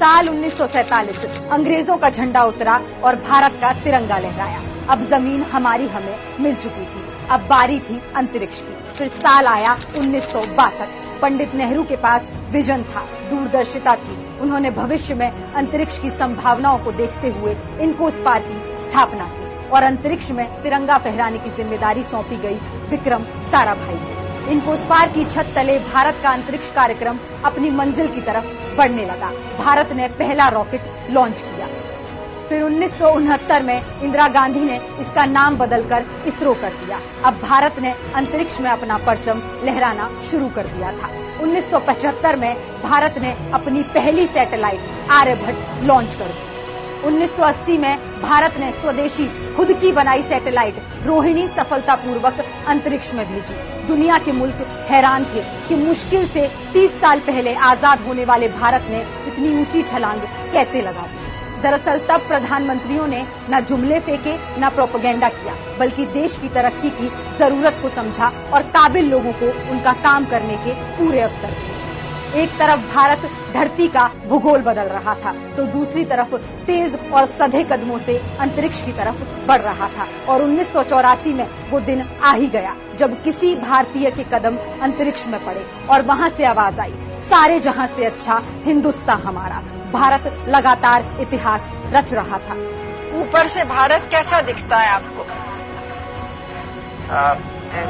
साल 1947 अंग्रेजों का झंडा उतरा और भारत का तिरंगा लहराया। अब जमीन हमारी हमें मिल चुकी थी, अब बारी थी अंतरिक्ष की। फिर साल आया 1962। पंडित नेहरू के पास विजन था, दूरदर्शिता थी। उन्होंने भविष्य में अंतरिक्ष की संभावनाओं को देखते हुए इनकोस्पार की स्थापना की और अंतरिक्ष में तिरंगा फहराने की जिम्मेदारी सौंपी गई विक्रम साराभाई को। इनकोस्पार की छत तले भारत का अंतरिक्ष कार्यक्रम अपनी मंजिल की तरफ बढ़ने लगा। भारत ने पहला रॉकेट लॉन्च किया। फिर 1969 में इंदिरा गांधी ने इसका नाम बदलकर इसरो कर दिया। अब भारत ने अंतरिक्ष में अपना परचम लहराना शुरू कर दिया था। 1975 में भारत ने अपनी पहली सैटेलाइट आर्यभट्ट लॉन्च कर दी। 1980 में भारत ने स्वदेशी खुद की बनाई सैटेलाइट रोहिणी सफलतापूर्वक अंतरिक्ष में भेजी। दुनिया के मुल्क हैरान थे कि मुश्किल से 30 साल पहले आजाद होने वाले भारत ने इतनी ऊंची छलांग कैसे लगा दी। दरअसल तब प्रधानमंत्रियों ने न जुमले फेंके न प्रोपेगेंडा किया, बल्कि देश की तरक्की की जरूरत को समझा और काबिल लोगों को उनका काम करने के पूरे अवसर दिए। एक तरफ भारत धरती का भूगोल बदल रहा था, तो दूसरी तरफ तेज और सधे कदमों से अंतरिक्ष की तरफ बढ़ रहा था। और 1984 में वो दिन आ ही गया जब किसी भारतीय के कदम अंतरिक्ष में पड़े और वहाँ से आवाज आई, सारे जहां से अच्छा हिंदुस्तान हमारा। भारत लगातार इतिहास रच रहा था। ऊपर से भारत कैसा दिखता है आपको?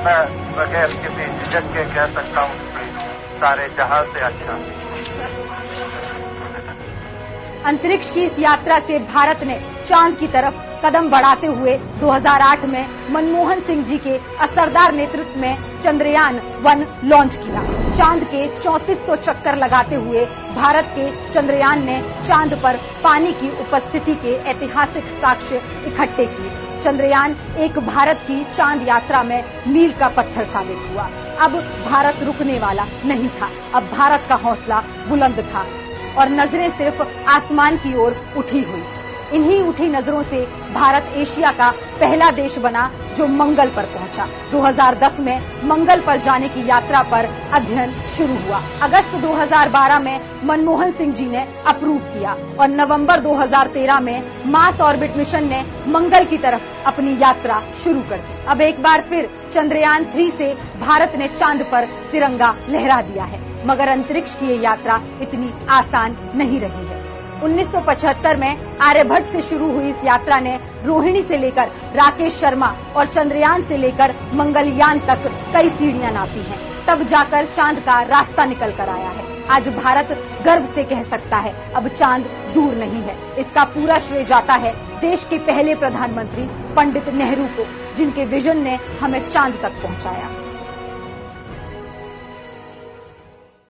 मैं बगैर किसी झिझक के कह सकता हूँ सारे जहां से अच्छा। अंतरिक्ष की इस यात्रा से भारत ने चांद की तरफ कदम बढ़ाते हुए 2008 में मनमोहन सिंह जी के असरदार नेतृत्व में चंद्रयान 1 लॉन्च किया। चांद के 3400 चक्कर लगाते हुए भारत के चंद्रयान ने चांद पर पानी की उपस्थिति के ऐतिहासिक साक्ष्य इकट्ठे किए। चंद्रयान एक भारत की चांद यात्रा में मील का पत्थर साबित हुआ। अब भारत रुकने वाला नहीं था। अब भारत का हौसला बुलंद था और नजरें सिर्फ आसमान की ओर उठी हुई। इन्हीं उठी नजरों से भारत एशिया का पहला देश बना जो मंगल पर पहुंचा। 2010 में मंगल पर जाने की यात्रा पर अध्ययन शुरू हुआ। अगस्त 2012 में मनमोहन सिंह जी ने अप्रूव किया और नवंबर 2013 में मार्स ऑर्बिट मिशन ने मंगल की तरफ अपनी यात्रा शुरू कर दी। अब एक बार फिर चंद्रयान 3 से भारत ने चांद पर तिरंगा लहरा दिया है, मगर अंतरिक्ष की ये यात्रा इतनी आसान नहीं रही है। 1975 में आर्यभट्ट से शुरू हुई इस यात्रा ने रोहिणी से लेकर राकेश शर्मा और चंद्रयान से लेकर मंगलयान तक कई सीढ़ियां नापी हैं। तब जाकर चांद का रास्ता निकल कर आया है। आज भारत गर्व से कह सकता है अब चांद दूर नहीं है। इसका पूरा श्रेय जाता है देश के पहले प्रधानमंत्री पंडित नेहरू को, जिनके विजन ने हमें चांद तक पहुंचाया।